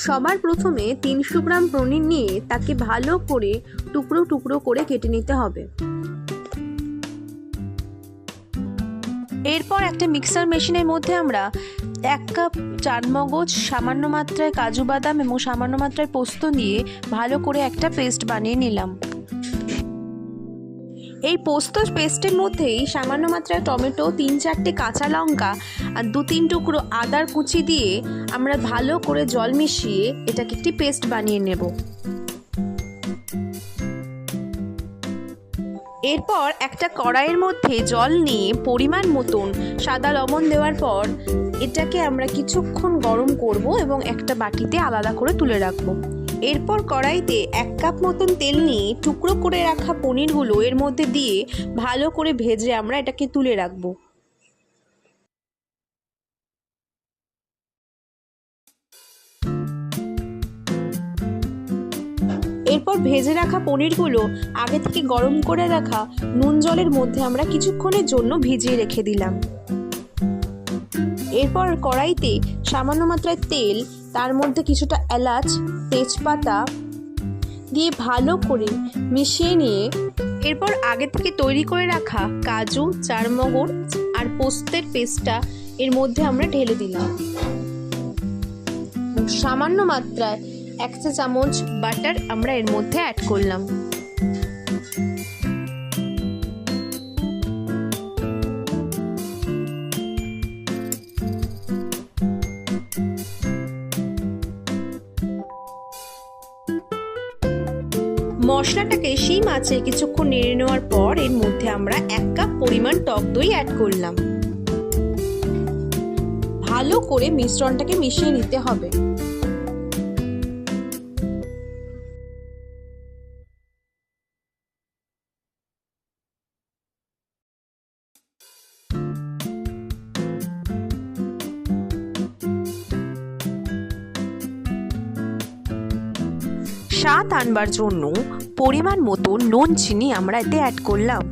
সবার প্রথমে 300 গ্রাম পনির নিয়ে তাকে ভালো করে টুকরো টুকরো করে কেটে নিতে হবে। এরপর একটা মিক্সার মেশিনের মধ্যে আমরা 1 কাপ চারমগজ, সামান্য মাত্রায় কাজু বাদাম এবং সামান্য মাত্রায় পোস্ত দিয়ে ভালো করে একটা পেস্ট বানিয়ে নিলাম। এই পোস্ত পেস্টের মধ্যেই সামান্য মাত্রায় টমেটো, 3-4টে কাঁচা লঙ্কা আর 2-3 টুকরো আদার কুচি দিয়ে আমরা ভালো করে জল মিশিয়ে এটাকে একটি পেস্ট বানিয়ে নেব। এরপর একটা কড়াইয়ের মধ্যে জল নিয়ে পরিমাণ মতন সাদা লবণ দেওয়ার পর এটাকে আমরা কিছুক্ষণ গরম করব এবং একটা বাটিতে আলাদা করে তুলে রাখবো। এরপর কড়াইতে 1 কাপ মতন তেল নিয়ে টুকরো করে রাখা পনিরগুলো এর মধ্যে দিয়ে ভালো করে ভেজে আমরা এটাকে তুলে রাখবো। এরপর ভেজে রাখা পনিরগুলো আগে থেকে গরম করে রাখা নুন জলের মধ্যে আমরা কিছুক্ষণের জন্য ভিজিয়ে রেখে দিলাম। এরপর কড়াইতে সামান্য মাত্রায় তেল, তার মধ্যে কিছুটা এলাচ, তেজপাতা দিয়ে ভালো করে মিশিয়ে নিয়ে এরপর আগে থেকে তৈরি করে রাখা কাজু, চারমগজ আর পোস্তের পেস্টটা এর মধ্যে আমরা ঢেলে দিলাম। সামান্য মাত্রায় 1 চা চামচ বাটার আমরা এর মধ্যে অ্যাড করলাম। মশলাটাকে শিম আঁচে কিছুক্ষণ নেড়ে নেওয়ার পর এর মধ্যে আমরা 1 কাপ পরিমাণ টক দই অ্যাড করলাম। ভালো করে মিশ্রণটাকে মিশিয়ে নিতে হবে। স্বাদ আনবার জন্য পরিমাণ মতো নুন, চিনি আমরা এতে অ্যাড করলাম।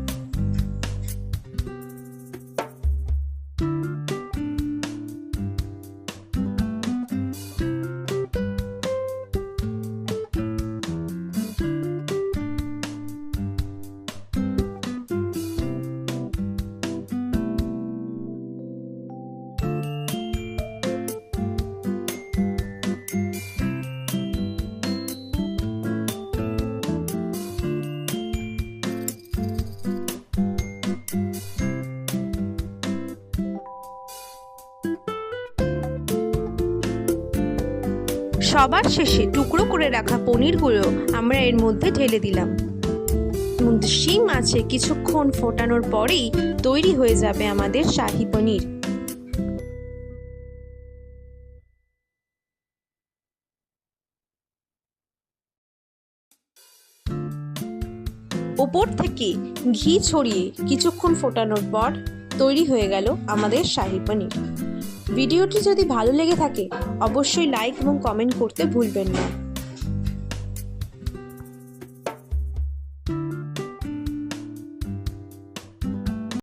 সবার শেষে টুকরো করে রাখা পনিরগুলো আমরা এর মধ্যে ঢেলে দিলাম। শিম আছে কিছুক্ষণ ফোটানোর পরেই তৈরি হয়ে যাবে আমাদের শাহি পনির। উপর থেকে ঘি ছড়িয়ে কিছুক্ষণ ফোটানোর পর তৈরি হয়ে গেল আমাদের শাহি পনির। ভিডিওটি যদি ভালো লেগে থাকে অবশ্যই লাইক এবং কমেন্ট করতে ভুলবেন না।